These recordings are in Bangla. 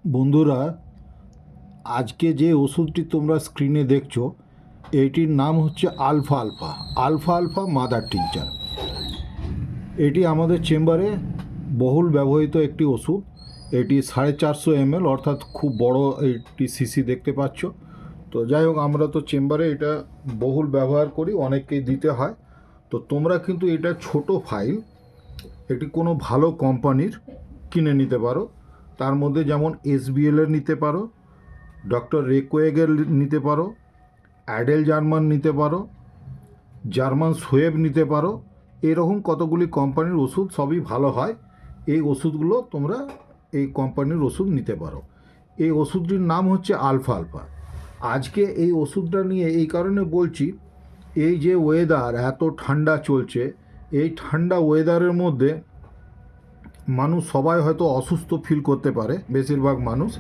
বন্ধুরা, আজকে যে ওষুধটি তোমরা স্ক্রিনে দেখছো এইটির নাম হচ্ছে alpha alpha alpha alpha mother tincture. এটি আমাদের চেম্বারে বহুল ব্যবহৃত একটি ওষুধ। এটি 450 ml, অর্থাৎ খুব বড় একটি সিসি দেখতে পাচ্ছ। তো যাই হোক, আমরা তো চেম্বারে এটা বহুল ব্যবহার করি, অনেককেই দিতে হয়। তো তোমরা কিন্তু এটা ছোট ফাইল এটি কোনো ভালো কোম্পানির কিনে নিতে পারো। তার মধ্যে যেমন SBL-এর নিতে পারো, ডক্টর রেকোয়েগের নিতে পারো, অ্যাডেল জার্মান নিতে পারো, জার্মান সোয়েব নিতে পারো। এরকম কতগুলি কোম্পানির ওষুধ সবই ভালো হয়। এই ওষুধগুলো তোমরা এই কোম্পানির ওষুধ নিতে পারো। এই ওষুধটির নাম হচ্ছে আলফা আলফা। আজকে এই ওষুধটা নিয়ে এই কারণে বলছি, এই যে ওয়েদার এত ঠান্ডা চলছে, এই ঠান্ডা ওয়েদারের মধ্যে মানুষ সবাই হয়তো অসুস্থ ফিল করতে পারে, বেশিরভাগ মানুষ।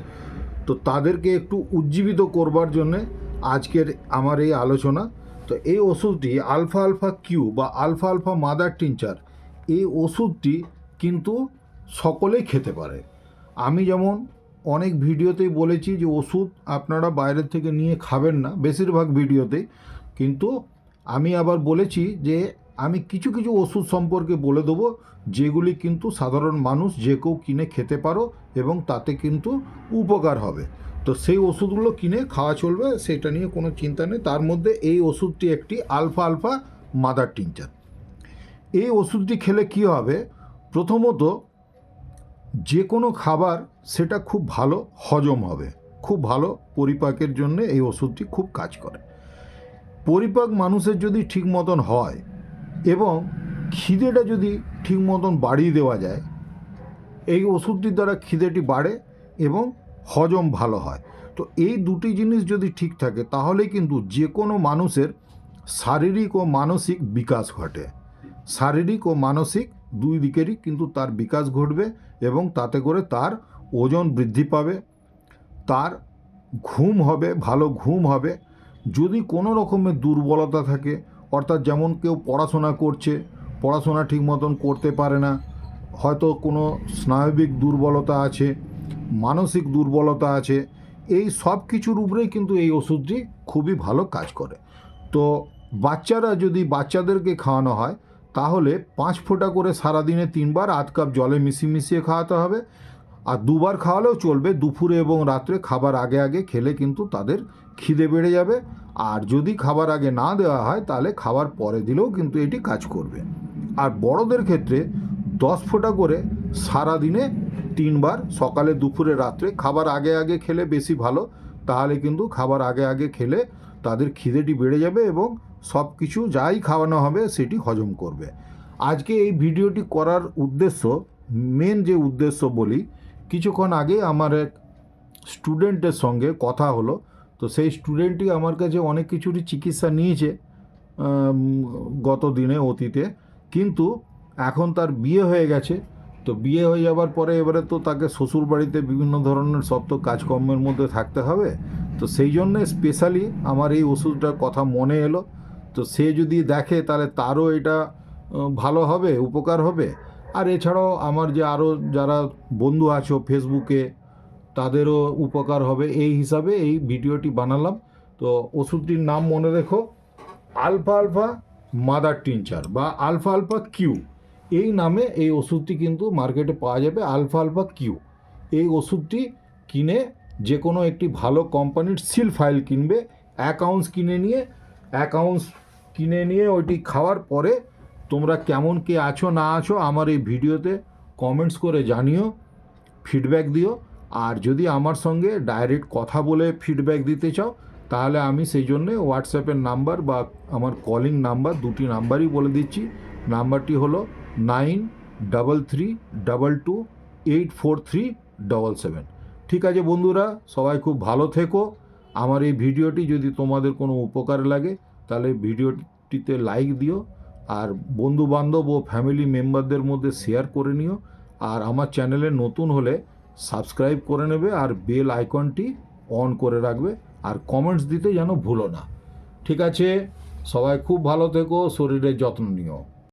তো তাদেরকে একটু উজ্জীবিত করবার জন্যে আজকের আমার এই আলোচনা। তো এই ওষুধটি আলফা আলফা কিউ বা আলফা আলফা মাদার টিনচার, এই ওষুধটি কিন্তু সকলেই খেতে পারে। আমি যেমন অনেক ভিডিওতেই বলেছি যে ওষুধ আপনারা বাইরের থেকে নিয়ে খাবেন না, বেশিরভাগ ভিডিওতেই। কিন্তু আমি আবার বলেছি যে আমি কিছু কিছু ওষুধ সম্পর্কে বলে দেবো যেগুলি কিন্তু সাধারণ মানুষ যে কেউ কিনে খেতে পারো এবং তাতে কিন্তু উপকার হবে। তো সেই ওষুধগুলো কিনে খাওয়া চলবে, সেটা নিয়ে কোনো চিন্তা নেই। তার মধ্যে এই ওষুধটি একটি আলফা আলফা মাদার টিনচার। এই ওষুধটি খেলে কী হবে, প্রথমত যে কোনো খাবার সেটা খুব ভালো হজম হবে, খুব ভালো পরিপাকের জন্য এই ওষুধটি খুব কাজ করে। পরিপাক মানুষের যদি ঠিক মতন হয় এবং খিদেটা যদি ঠিক মতন বাড়িয়ে দেওয়া যায়, এই ওষুধটির দ্বারা খিদেটি বাড়ে এবং হজম ভালো হয়। তো এই দুটি জিনিস যদি ঠিক থাকে তাহলে কিন্তু যে কোনো মানুষের শারীরিক ও মানসিক বিকাশ ঘটে। শারীরিক ও মানসিক দুই দিকেরই কিন্তু তার বিকাশ ঘটবে এবং তাতে করে তার ওজন বৃদ্ধি পাবে, তার ঘুম হবে, ভালো ঘুম হবে। যদি কোনো রকমের দুর্বলতা থাকে, অর্থাৎ যেমন কেউ পড়াশোনা করছে, পড়াশোনা ঠিক মতন করতে পারে না, হয়তো কোনো স্নায়বিক দুর্বলতা আছে, মানসিক দুর্বলতা আছে, এই সব কিছুর উপরেই কিন্তু এই ওষুধটি খুবই ভালো কাজ করে। তো বাচ্চাদেরকে খাওয়ানো হয় তাহলে 5 ফোঁটা করে সারাদিনে 3 বার আধ কাপ জলে মিশিয়ে খাওয়াতে হবে। আর 2 বার খাওয়ালেও চলবে, দুপুরে এবং রাত্রে খাবার আগে আগে খেলে কিন্তু তাদের খিদে বেড়ে যাবে। আর যদি খাবার আগে না দেওয়া হয় তাহলে খাবার পরে দিলেও কিন্তু এটি কাজ করবে। আর বড়দের ক্ষেত্রে 10 ফোঁটা করে সারাদিনে 3 বার, সকালে দুপুরে রাত্রে, খাবার আগে আগে খেলে বেশি ভালো। তাহলে কিন্তু খাবার আগে আগে খেলে তাদের খিদেটি বেড়ে যাবে এবং সব কিছু যাই খাওয়ানো হবে সেটি হজম করবে। আজকে এই ভিডিওটি করার উদ্দেশ্য, মেন যে উদ্দেশ্য বলি, কিছুক্ষণ আগে আমার এক স্টুডেন্টের সঙ্গে কথা হলো। তো সেই স্টুডেন্টটি আমার কাছে অনেক কিছুরই চিকিৎসা নিয়েছে গত দিনে, অতীতে, কিন্তু এখন তার বিয়ে হয়ে গেছে। তো বিয়ে হয়ে যাবার পরে এবারে তো তাকে শ্বশুর বাড়িতে বিভিন্ন ধরনের সব তো কাজকর্মের মধ্যে থাকতে হবে। তো সেই জন্যে স্পেশালি আমার এই ওষুধটার কথা মনে এলো। তো সে যদি দেখে তাহলে তারও এটা ভালো হবে, উপকার হবে। আর এছাড়াও আমার যে আরও যারা বন্ধু আছো ফেসবুকে, তাদেরও উপকার হবে, এই হিসাবে এই ভিডিওটি বানালাম। তো ওষুধটির নাম মনে রেখো, আলফা আলফা মাদার টিনচার বা আলফা আলফা কিউ, এই নামে এই ওষুধটি কিন্তু মার্কেটে পাওয়া যাবে, আলফা আলফা কিউ। এই ওষুধটি কিনে যে কোনো একটি ভালো কোম্পানির সিল ফাইল কিনবে, 1 আউন্স কিনে নিয়ে ওইটি খাওয়ার পরে তোমরা কেমন কে আছো না আছো আমার এই ভিডিওতে কমেন্টস করে জানিও, ফিডব্যাক দিও। আর যদি আমার সঙ্গে ডাইরেক্ট কথা বলে ফিডব্যাক দিতে চাও তাহলে আমি সেই জন্যে হোয়াটসঅ্যাপের নাম্বার বা আমার কলিং নাম্বার, দুটি নাম্বারই বলে দিচ্ছি। নাম্বারটি হলো 9322284377। ঠিক আছে বন্ধুরা, সবাই খুব ভালো থেকো। আমার এই ভিডিওটি যদি তোমাদের কোনো উপকার লাগে তাহলে ভিডিওটিতে লাইক দিও, আর বন্ধুবান্ধব ও ফ্যামিলি মেম্বারদের মধ্যে শেয়ার করে নিও। আর আমার চ্যানেলে নতুন হলে সাবস্ক্রাইব করে নেবে আর বেল আইকনটি অন করে রাখবে, আর কমেন্টস দিতে যেন ভুলো না। ঠিক আছে, সবাই খুব ভালো থেকো, শরীরের যত্ন নিও।